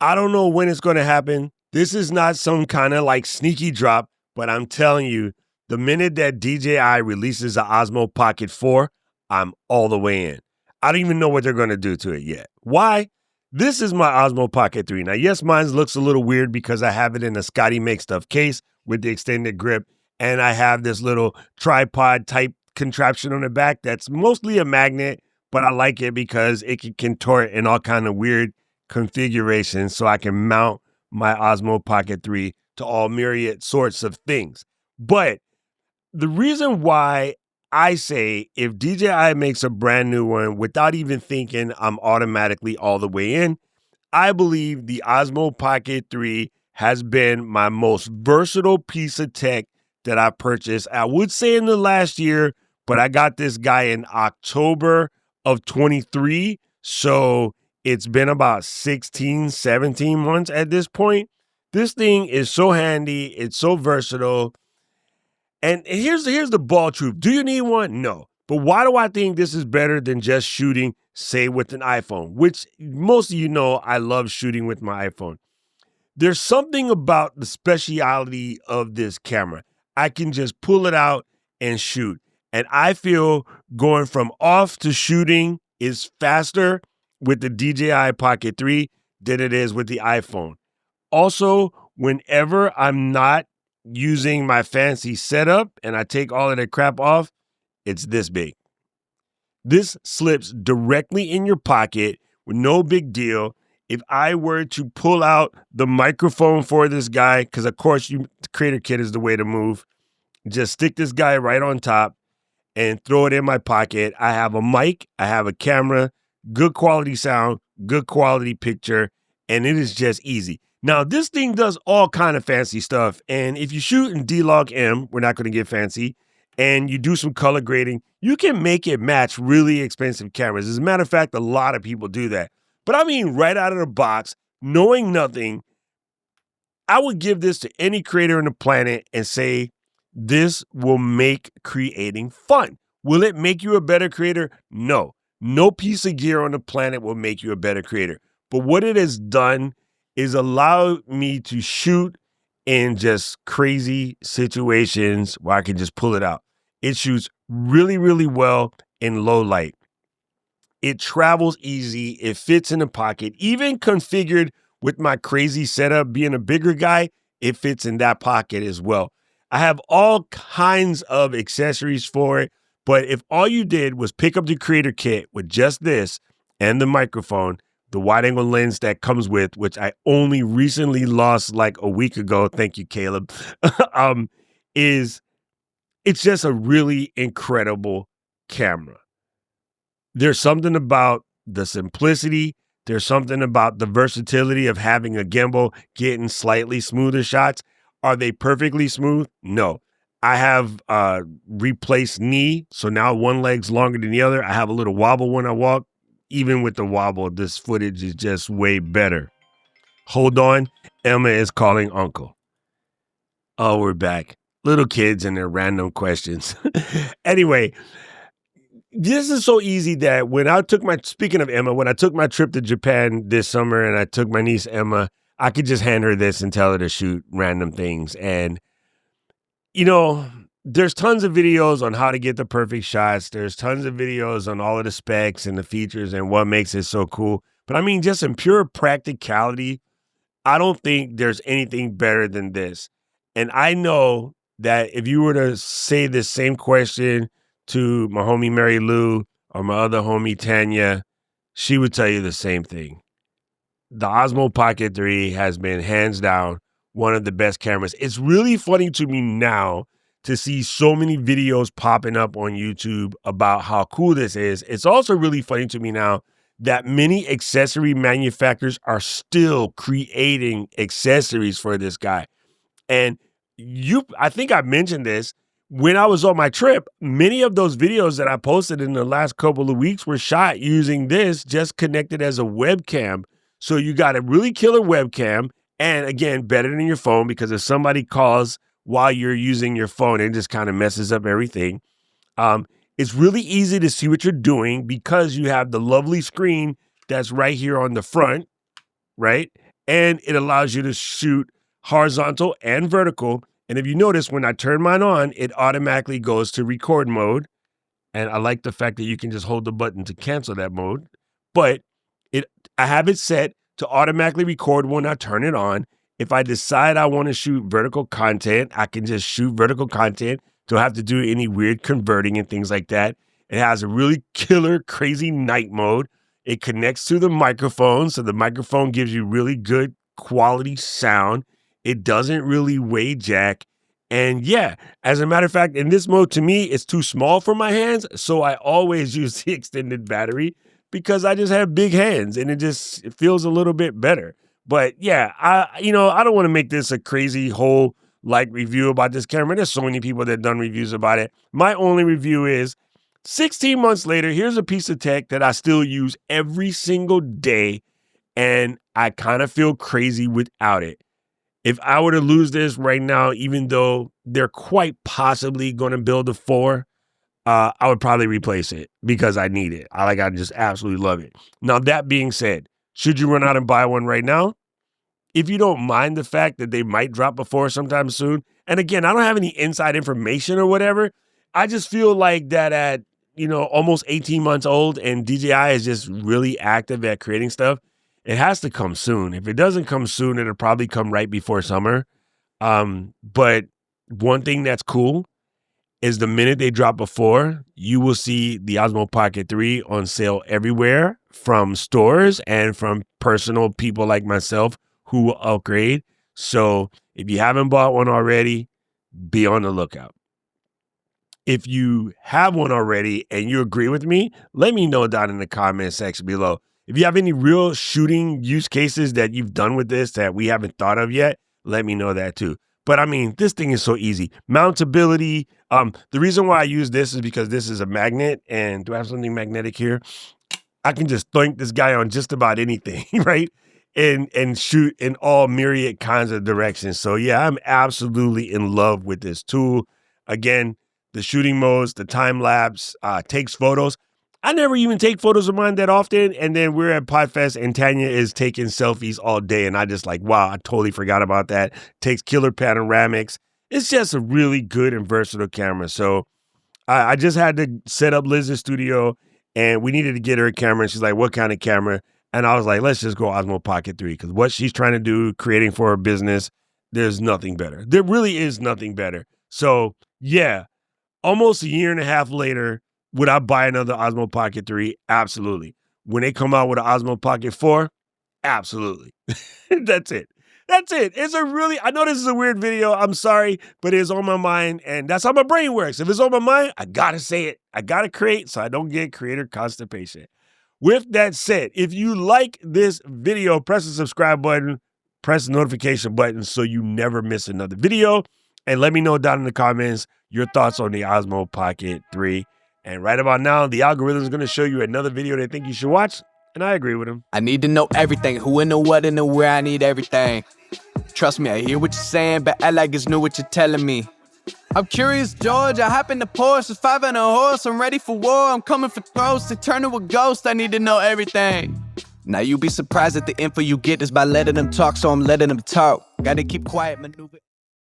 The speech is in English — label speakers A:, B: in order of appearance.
A: I don't know when it's going to happen. This is not some kind of like sneaky drop, but I'm telling you, the minute that DJI releases the Osmo Pocket 4, I'm all the way in. I don't even know what they're going to do to it yet. Why? This is my Osmo Pocket 3. Now, yes, mine looks a little weird because I have it in a Scotty Make Stuff case with the extended grip, and I have this little tripod type contraption on the back that's mostly a magnet, but I like it because it can contort in all kind of weird configurations so I can mount my Osmo Pocket 3 to all myriad sorts of things. But the reason why I say if DJI makes a brand new one without even thinking, I'm automatically all the way in, I believe the Osmo Pocket 3 has been my most versatile piece of tech that I purchased. I would say in the last year, but I got this guy in October of 23. So it's been about 16, 17 months at this point. This thing is so handy. It's so versatile. And here's the ball truth. Do you need one? No. But why do I think this is better than just shooting, say, with an iPhone? Which most of you know I love shooting with my iPhone. There's something about the speciality of this camera. I can just pull it out and shoot. And I feel going from off to shooting is faster with the DJI Pocket 3 than it is with the iPhone. Also, whenever I'm not using my fancy setup and I take all of the crap off, it's this big. This slips directly in your pocket with no big deal. If I were to pull out the microphone for this guy, because of course the creator kit is the way to move, just stick this guy right on top and throw it in my pocket. I have a mic, I have a camera, good quality sound, good quality picture, and it is just easy. Now, this thing does all kind of fancy stuff, and if you shoot in D-Log-M, we're not going to get fancy, and you do some color grading, you can make it match really expensive cameras. As a matter of fact, a lot of people do that. But I mean, right out of the box, knowing nothing, I would give this to any creator on the planet and say, this will make creating fun. Will it make you a better creator? No. No piece of gear on the planet will make you a better creator. But what it has done is allow me to shoot in just crazy situations where I can just pull it out. It shoots really, really well in low light. It travels easy. It fits in the pocket. Even configured with my crazy setup, being a bigger guy, it fits in that pocket as well. I have all kinds of accessories for it, but if all you did was pick up the creator kit with just this and the microphone, the wide angle lens that comes with, which I only recently lost like a week ago, thank you, Caleb, it's just a really incredible camera. There's something about the simplicity. There's something about the versatility of having a gimbal, getting slightly smoother shots. Are they perfectly smooth? No. I have replaced knee, so now one leg's longer than the other. I have a little wobble when I walk. Even with the wobble, this footage is just way better. Hold on. Emma is calling uncle. Oh, we're back. Little kids and their random questions. Anyway, this is so easy that speaking of Emma, when I took my trip to Japan this summer and I took my niece Emma, I could just hand her this and tell her to shoot random things. And, you know, there's tons of videos on how to get the perfect shots. There's tons of videos on all of the specs and the features and what makes it so cool. But I mean, just in pure practicality, I don't think there's anything better than this. And I know that if you were to say this same question to my homie Mary Lou or my other homie Tanya, she would tell you the same thing. The Osmo Pocket 3 has been hands down one of the best cameras. It's really funny to me now to see so many videos popping up on YouTube about how cool this is. It's also really funny to me now that many accessory manufacturers are still creating accessories for this guy. And I think I mentioned this when I was on my trip. Many of those videos that I posted in the last couple of weeks were shot using this, just connected as a webcam. So you got a really killer webcam, and again, better than your phone, because if somebody calls while you're using your phone, it just kind of messes up everything. It's really easy to see what you're doing because you have the lovely screen that's right here on the front, right? and it allows you to shoot horizontal and vertical. And if you notice, when I turn mine on, it automatically goes to record mode. And I like the fact that you can just hold the button to cancel that mode. But I have it set to automatically record when I turn it on. If I decide I want to shoot vertical content, I can just shoot vertical content. Don't have to do any weird converting and things like that. It has a really killer, crazy night mode. It connects to the microphone, so the microphone gives you really good quality sound. It doesn't really wave jack. And yeah, as a matter of fact, in this mode, to me, it's too small for my hands. So I always use the extended battery because I just have big hands and it feels a little bit better. But yeah, I don't want to make this a crazy whole review about this camera. There's so many people that have done reviews about it. My only review is 16 months later, here's a piece of tech that I still use every single day. And I kind of feel crazy without it. If I were to lose this right now, even though they're quite possibly going to build a 4, I would probably replace it because I need it. I just absolutely love it. Now, that being said, should you run out and buy one right now? If you don't mind the fact that they might drop a 4 sometime soon, and again, I don't have any inside information or whatever, I just feel like that at, almost 18 months old and DJI is just really active at creating stuff, it has to come soon. If it doesn't come soon, it'll probably come right before summer. But one thing that's cool is the minute they drop a 4, you will see the Osmo Pocket 3 on sale everywhere from stores and from personal people like myself who will upgrade. So if you haven't bought one already, be on the lookout. If you have one already and you agree with me, let me know down in the comment section below. If you have any real shooting use cases that you've done with this that we haven't thought of yet, let me know that too. But I mean, this thing is so easy. Mountability. The reason why I use this is because this is a magnet. And do I have something magnetic here? I can just thunk this guy on just about anything, right? And shoot in all myriad kinds of directions. So yeah, I'm absolutely in love with this tool. Again, the shooting modes, the time lapse, takes photos. I never even take photos of mine that often. And then we're at PodFest and Tanya is taking selfies all day. And I just wow, I totally forgot about that. Takes killer panoramics. It's just a really good and versatile camera. So I just had to set up Liz's studio and we needed to get her a camera. And she's like, what kind of camera? And I was like, let's just go Osmo Pocket 3. Because what she's trying to do, creating for her business, there's nothing better. There really is nothing better. So yeah, almost a year and a half later, would I buy another Osmo Pocket 3? Absolutely. When they come out with an Osmo Pocket 4? Absolutely. That's it. That's it. I know this is a weird video. I'm sorry, but it's on my mind. And that's how my brain works. If it's on my mind, I got to say it. I got to create so I don't get creator constipation. With that said, if you like this video, press the subscribe button, press the notification button so you never miss another video. And let me know down in the comments your thoughts on the Osmo Pocket 3. And right about now, the algorithm is going to show you another video they think you should watch, and I agree with them.
B: I need to know everything, who and the what and the where, I need everything. Trust me, I hear what you're saying, but I like it's new what you're telling me. I'm curious, George, I hop in the Porsche, 5 and a horse, I'm ready for war, I'm coming for throats, to turn to a ghost, I need to know everything. Now you'll be surprised at the info you get is by letting them talk, so I'm letting them talk. Gotta keep quiet, maneuver.